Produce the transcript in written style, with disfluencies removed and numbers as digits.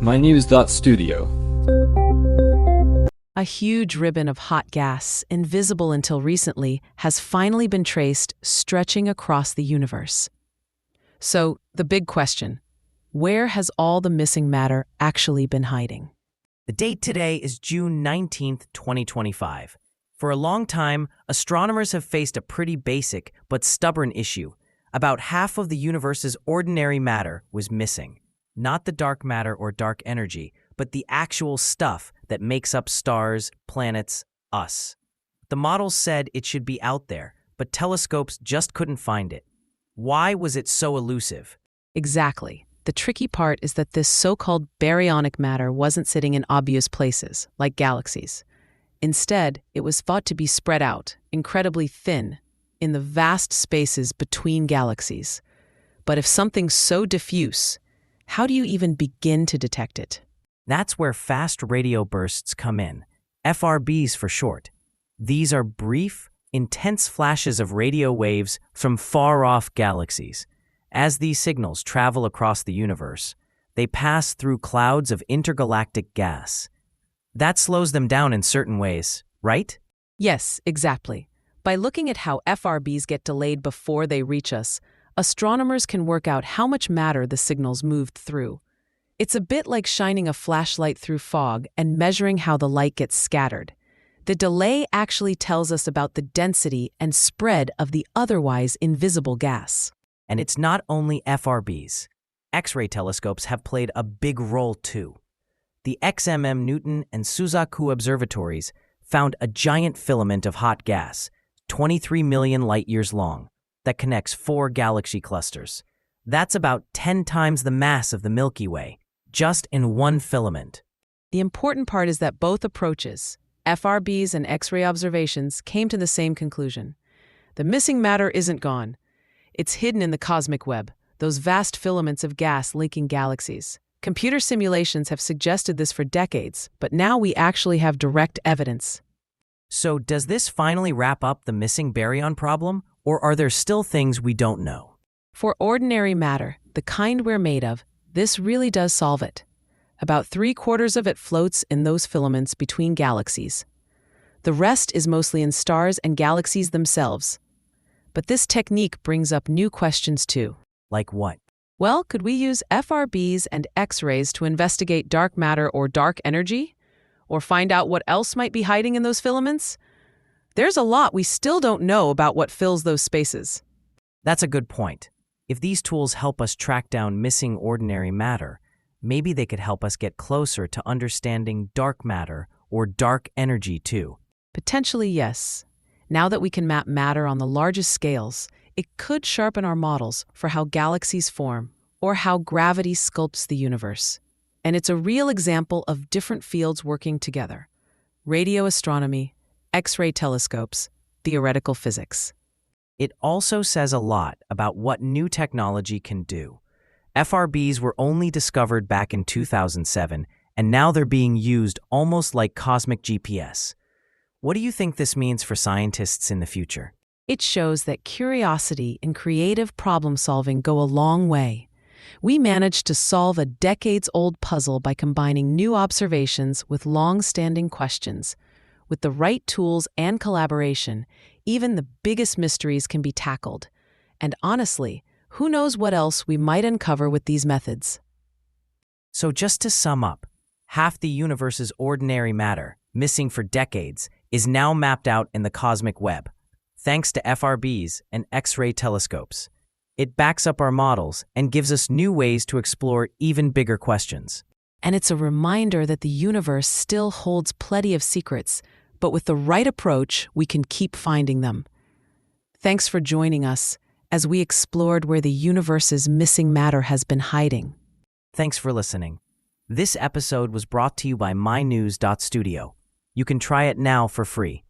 mynews.studio. A huge ribbon of hot gas, invisible until recently, has finally been traced stretching across the universe. So, the big question, where has all the missing matter actually been hiding? The date today is June 19th, 2025. For a long time, astronomers have faced a pretty basic but stubborn issue. About half of the universe's ordinary matter was missing. Not the dark matter or dark energy, but the actual stuff that makes up stars, planets, us. The models said it should be out there, but telescopes just couldn't find it. Why was it so elusive? Exactly. The tricky part is that this so-called baryonic matter wasn't sitting in obvious places, like galaxies. Instead, it was thought to be spread out, incredibly thin, in the vast spaces between galaxies. But if something's so diffuse, how do you even begin to detect it? That's where fast radio bursts come in, FRBs for short. These are brief, intense flashes of radio waves from far-off galaxies. As these signals travel across the universe, they pass through clouds of intergalactic gas. That slows them down in certain ways, right? Yes, exactly. By looking at how FRBs get delayed before they reach us, astronomers can work out how much matter the signals moved through. It's a bit like shining a flashlight through fog and measuring how the light gets scattered. The delay actually tells us about the density and spread of the otherwise invisible gas. And it's not only FRBs. X-ray telescopes have played a big role too. The XMM Newton and Suzaku observatories found a giant filament of hot gas, 23 million light-years long, that connects 4 galaxy clusters. That's about 10 times the mass of the Milky Way, just in one filament. The important part is that both approaches, FRBs and X-ray observations, came to the same conclusion. The missing matter isn't gone. It's hidden in the cosmic web, those vast filaments of gas linking galaxies. Computer simulations have suggested this for decades, but now we actually have direct evidence. So does this finally wrap up the missing baryon problem, or are there still things we don't know? For ordinary matter, the kind we're made of, this really does solve it. About 3/4 of it floats in those filaments between galaxies. The rest is mostly in stars and galaxies themselves. But this technique brings up new questions too. Like what? Well, could we use FRBs and X-rays to investigate dark matter or dark energy? Or find out what else might be hiding in those filaments? There's a lot we still don't know about what fills those spaces. That's a good point. If these tools help us track down missing ordinary matter, maybe they could help us get closer to understanding dark matter or dark energy too. Potentially, yes. Now that we can map matter on the largest scales, it could sharpen our models for how galaxies form or how gravity sculpts the universe. And it's a real example of different fields working together: radio astronomy, X-ray telescopes, theoretical physics. It also says a lot about what new technology can do. FRBs were only discovered back in 2007, and now they're being used almost like cosmic GPS. What do you think this means for scientists in the future? It shows that curiosity and creative problem-solving go a long way. We managed to solve a decades-old puzzle by combining new observations with long-standing questions. With the right tools and collaboration, even the biggest mysteries can be tackled. And honestly, who knows what else we might uncover with these methods? So just to sum up, half the universe's ordinary matter, missing for decades, is now mapped out in the cosmic web, thanks to FRBs and X-ray telescopes. It backs up our models and gives us new ways to explore even bigger questions. And it's a reminder that the universe still holds plenty of secrets, but with the right approach, we can keep finding them. Thanks for joining us as we explored where the universe's missing matter has been hiding. Thanks for listening. This episode was brought to you by mynews.studio. You can try it now for free.